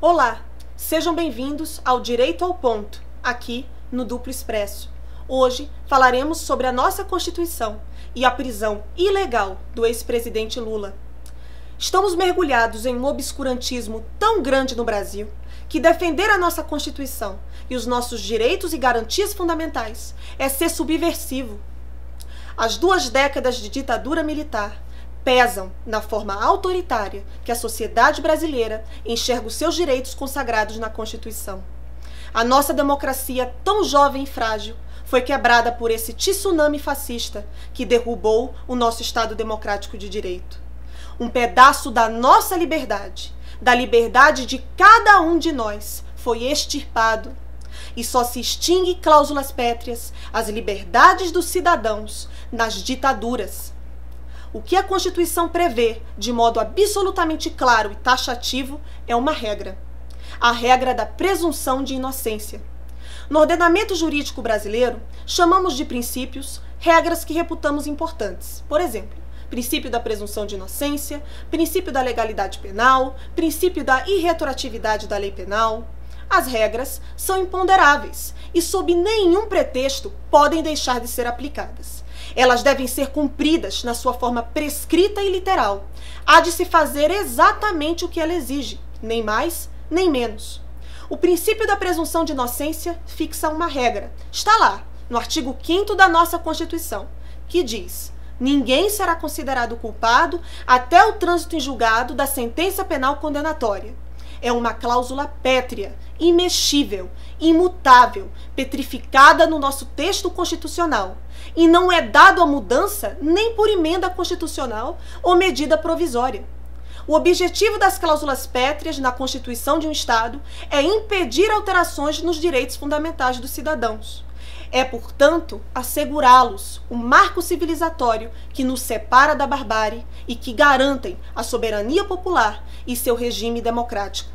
Olá, sejam bem-vindos ao Direito ao Ponto, aqui no Duplo Expresso. Hoje falaremos sobre a nossa Constituição e a prisão ilegal do ex-presidente Lula. Estamos mergulhados em um obscurantismo tão grande no Brasil que defender a nossa Constituição e os nossos direitos e garantias fundamentais é ser subversivo. As 2 décadas de ditadura militar pesam na forma autoritária que a sociedade brasileira enxerga os seus direitos consagrados na Constituição. A nossa democracia, tão jovem e frágil, foi quebrada por esse tsunami fascista que derrubou o nosso Estado democrático de direito. Um pedaço da nossa liberdade, da liberdade de cada um de nós, foi extirpado. E só se extingue cláusulas pétreas as liberdades dos cidadãos nas ditaduras. O que a Constituição prevê, de modo absolutamente claro e taxativo, é uma regra. A regra da presunção de inocência. No ordenamento jurídico brasileiro, chamamos de princípios regras que reputamos importantes. Por exemplo, princípio da presunção de inocência, princípio da legalidade penal, princípio da irretroatividade da lei penal. As regras são imponderáveis e, sob nenhum pretexto, podem deixar de ser aplicadas. Elas devem ser cumpridas na sua forma prescrita e literal. Há de se fazer exatamente o que ela exige, nem mais, nem menos. O princípio da presunção de inocência fixa uma regra. Está lá, no artigo 5º da nossa Constituição, que diz: ninguém será considerado culpado até o trânsito em julgado da sentença penal condenatória. É uma cláusula pétrea, imexível, imutável, petrificada no nosso texto constitucional, e não é dado a mudança nem por emenda constitucional ou medida provisória. O objetivo das cláusulas pétreas na Constituição de um Estado é impedir alterações nos direitos fundamentais dos cidadãos. É, portanto, assegurá-los o marco civilizatório que nos separa da barbárie e que garantem a soberania popular e seu regime democrático.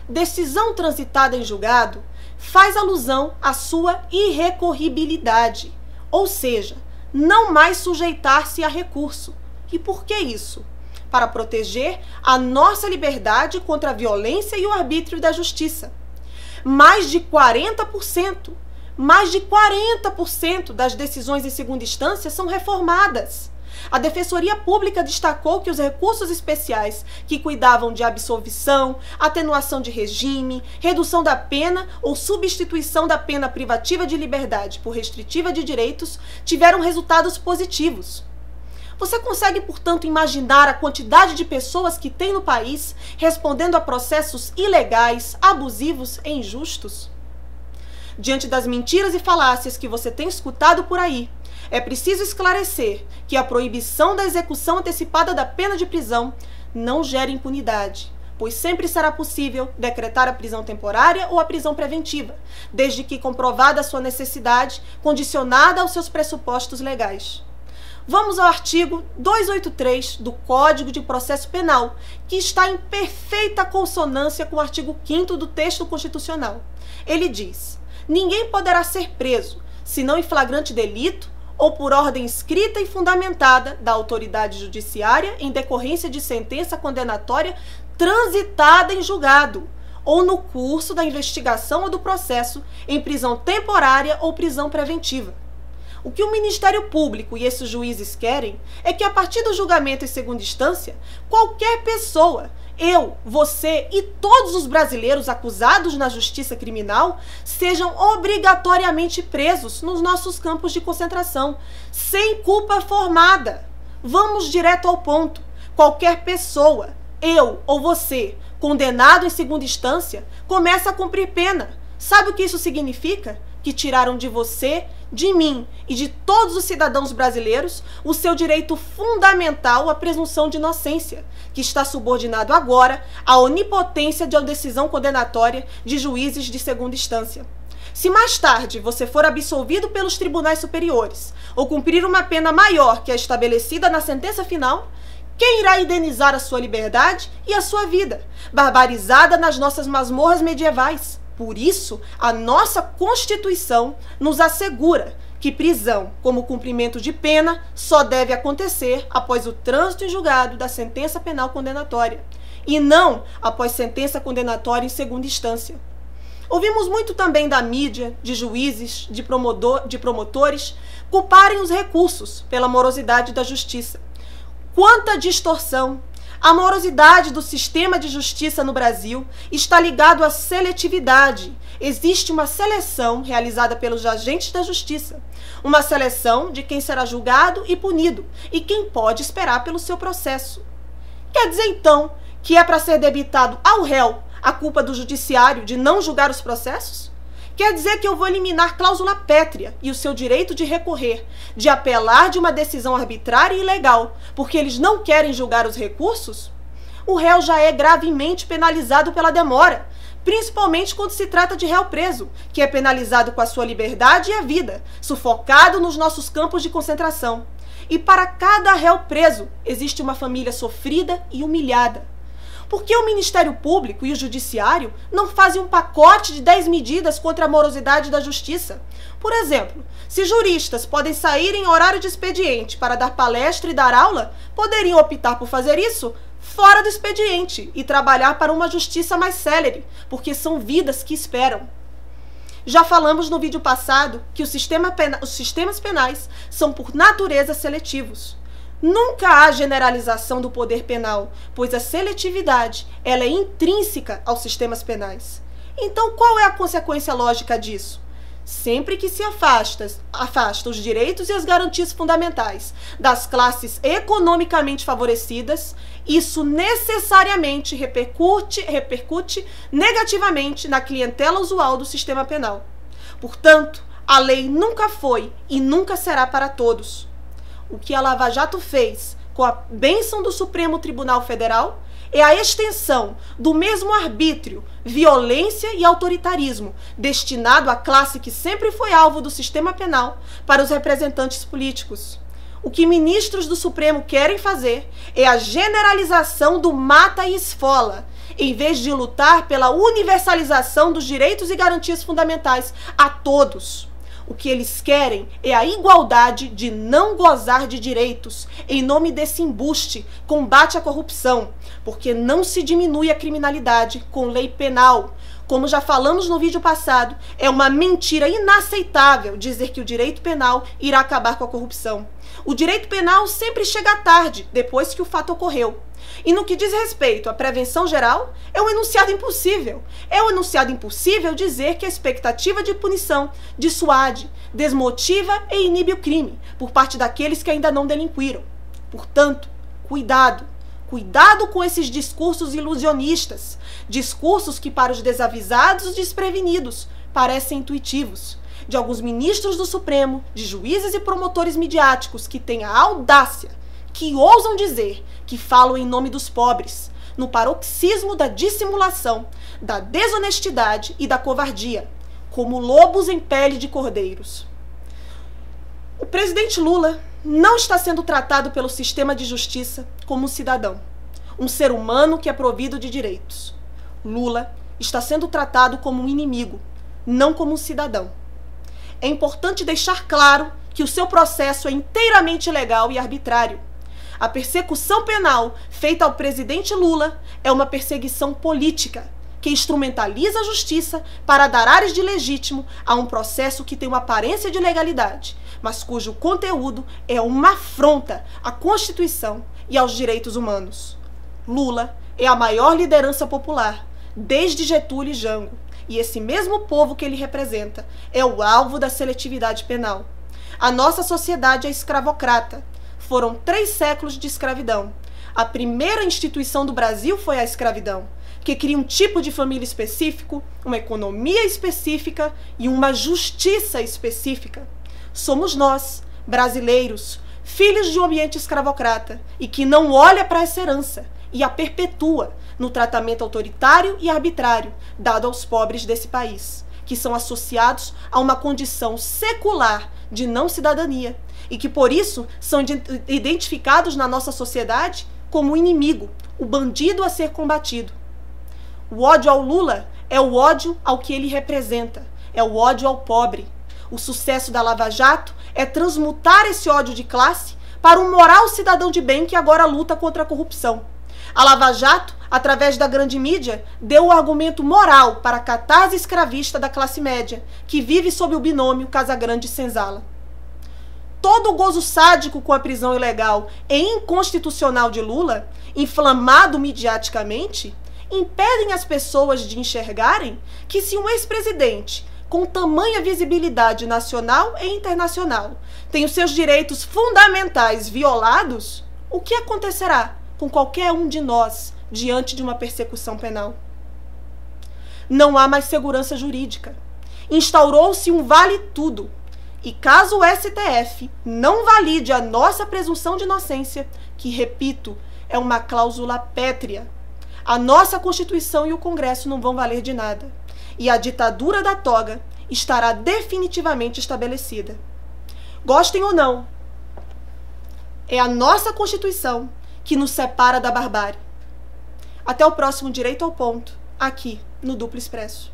Decisão transitada em julgado faz alusão à sua irrecorribilidade, ou seja, não mais sujeitar-se a recurso. E por que isso? Para proteger a nossa liberdade contra a violência e o arbítrio da justiça. Mais de 40% das decisões em segunda instância são reformadas. A Defensoria Pública destacou que os recursos especiais que cuidavam de absolvição, atenuação de regime, redução da pena ou substituição da pena privativa de liberdade por restritiva de direitos tiveram resultados positivos. Você consegue, portanto, imaginar a quantidade de pessoas que tem no país respondendo a processos ilegais, abusivos e injustos? Diante das mentiras e falácias que você tem escutado por aí, é preciso esclarecer que a proibição da execução antecipada da pena de prisão não gera impunidade, pois sempre será possível decretar a prisão temporária ou a prisão preventiva, desde que comprovada a sua necessidade, condicionada aos seus pressupostos legais. Vamos ao artigo 283 do Código de Processo Penal, que está em perfeita consonância com o artigo 5º do texto constitucional. Ele diz: ninguém poderá ser preso, senão em flagrante delito ou por ordem escrita e fundamentada da autoridade judiciária em decorrência de sentença condenatória transitada em julgado, ou no curso da investigação ou do processo em prisão temporária ou prisão preventiva. O que o Ministério Público e esses juízes querem é que, a partir do julgamento em segunda instância, qualquer pessoa, eu, você e todos os brasileiros acusados na justiça criminal sejam obrigatoriamente presos nos nossos campos de concentração, sem culpa formada. Vamos direto ao ponto. Qualquer pessoa, eu ou você, condenado em segunda instância, começa a cumprir pena. Sabe o que isso significa? Que tiraram de você, de mim e de todos os cidadãos brasileiros o seu direito fundamental à presunção de inocência, que está subordinado agora à onipotência de uma decisão condenatória de juízes de segunda instância. Se mais tarde você for absolvido pelos tribunais superiores ou cumprir uma pena maior que a estabelecida na sentença final, quem irá indenizar a sua liberdade e a sua vida, barbarizada nas nossas masmorras medievais? Por isso, a nossa Constituição nos assegura que prisão, como cumprimento de pena, só deve acontecer após o trânsito em julgado da sentença penal condenatória. e não após sentença condenatória em segunda instância. Ouvimos muito também da mídia, de juízes, de promotores, culparem os recursos pela morosidade da justiça. Quanta distorção! A morosidade do sistema de justiça no Brasil está ligado à seletividade. Existe uma seleção realizada pelos agentes da justiça. Uma seleção de quem será julgado e punido e quem pode esperar pelo seu processo. Quer dizer, então, que é para ser debitado ao réu a culpa do judiciário de não julgar os processos? Quer dizer que eu vou eliminar cláusula pétrea e o seu direito de recorrer, de apelar de uma decisão arbitrária e ilegal, porque eles não querem julgar os recursos? O réu já é gravemente penalizado pela demora, principalmente quando se trata de réu preso, que é penalizado com a sua liberdade e a vida, sufocado nos nossos campos de concentração. E para cada réu preso, existe uma família sofrida e humilhada. Por que o Ministério Público e o Judiciário não fazem um pacote de 10 medidas contra a morosidade da justiça? Por exemplo, se juristas podem sair em horário de expediente para dar palestra e dar aula, poderiam optar por fazer isso fora do expediente e trabalhar para uma justiça mais célere, porque são vidas que esperam. Já falamos no vídeo passado que os sistemas penais são por natureza seletivos. Nunca há generalização do poder penal, pois a seletividade ela é intrínseca aos sistemas penais. Então, qual é a consequência lógica disso? Sempre que se afasta os direitos e as garantias fundamentais das classes economicamente favorecidas, isso necessariamente repercute negativamente na clientela usual do sistema penal. Portanto, a lei nunca foi e nunca será para todos. O que a Lava Jato fez com a bênção do Supremo Tribunal Federal é a extensão do mesmo arbítrio, violência e autoritarismo destinado à classe que sempre foi alvo do sistema penal para os representantes políticos. O que ministros do Supremo querem fazer é a generalização do mata e esfola, em vez de lutar pela universalização dos direitos e garantias fundamentais a todos. O que eles querem é a igualdade de não gozar de direitos, em nome desse embuste, combate à corrupção, porque não se diminui a criminalidade com lei penal. Como já falamos no vídeo passado, é uma mentira inaceitável dizer que o direito penal irá acabar com a corrupção. O direito penal sempre chega tarde, depois que o fato ocorreu. E no que diz respeito à prevenção geral, é um enunciado impossível. É um enunciado impossível dizer que a expectativa de punição dissuade, desmotiva e inibe o crime por parte daqueles que ainda não delinquiram. Portanto, cuidado. Cuidado com esses discursos ilusionistas, discursos que para os desavisados e desprevenidos parecem intuitivos, de alguns ministros do Supremo, de juízes e promotores midiáticos que têm a audácia, que ousam dizer que falam em nome dos pobres, no paroxismo da dissimulação, da desonestidade e da covardia, como lobos em pele de cordeiros. O presidente Lula não está sendo tratado pelo sistema de justiça como um cidadão, um ser humano que é provido de direitos. Lula está sendo tratado como um inimigo, não como um cidadão. É importante deixar claro que o seu processo é inteiramente ilegal e arbitrário. A persecução penal feita ao presidente Lula é uma perseguição política, que instrumentaliza a justiça para dar ares de legítimo a um processo que tem uma aparência de legalidade, mas cujo conteúdo é uma afronta à Constituição e aos direitos humanos. Lula é a maior liderança popular, desde Getúlio e Jango, e esse mesmo povo que ele representa é o alvo da seletividade penal. A nossa sociedade é escravocrata. Foram 3 séculos de escravidão. A primeira instituição do Brasil foi a escravidão, que cria um tipo de família específico, uma economia específica e uma justiça específica. Somos nós, brasileiros, filhos de um ambiente escravocrata e que não olha para essa herança e a perpetua no tratamento autoritário e arbitrário dado aos pobres desse país, que são associados a uma condição secular de não cidadania e que, por isso, são identificados na nossa sociedade como o inimigo, o bandido a ser combatido. O ódio ao Lula é o ódio ao que ele representa, é o ódio ao pobre. O sucesso da Lava Jato é transmutar esse ódio de classe para um moral cidadão de bem que agora luta contra a corrupção. A Lava Jato através da grande mídia, deu o argumento moral para a catarse escravista da classe média, que vive sob o binômio Casagrande-Senzala. Todo o gozo sádico com a prisão ilegal e inconstitucional de Lula, inflamado midiaticamente, impedem as pessoas de enxergarem que se um ex-presidente com tamanha visibilidade nacional e internacional tem os seus direitos fundamentais violados, o que acontecerá com qualquer um de nós diante de uma persecução penal? Não há mais segurança jurídica. Instaurou-se um vale-tudo. E caso o STF não valide a nossa presunção de inocência, que, repito, é uma cláusula pétrea, a nossa Constituição e o Congresso não vão valer de nada. E a ditadura da toga estará definitivamente estabelecida. Gostem ou não, é a nossa Constituição que nos separa da barbárie. Até o próximo Direito ao Ponto, aqui no Duplo Expresso.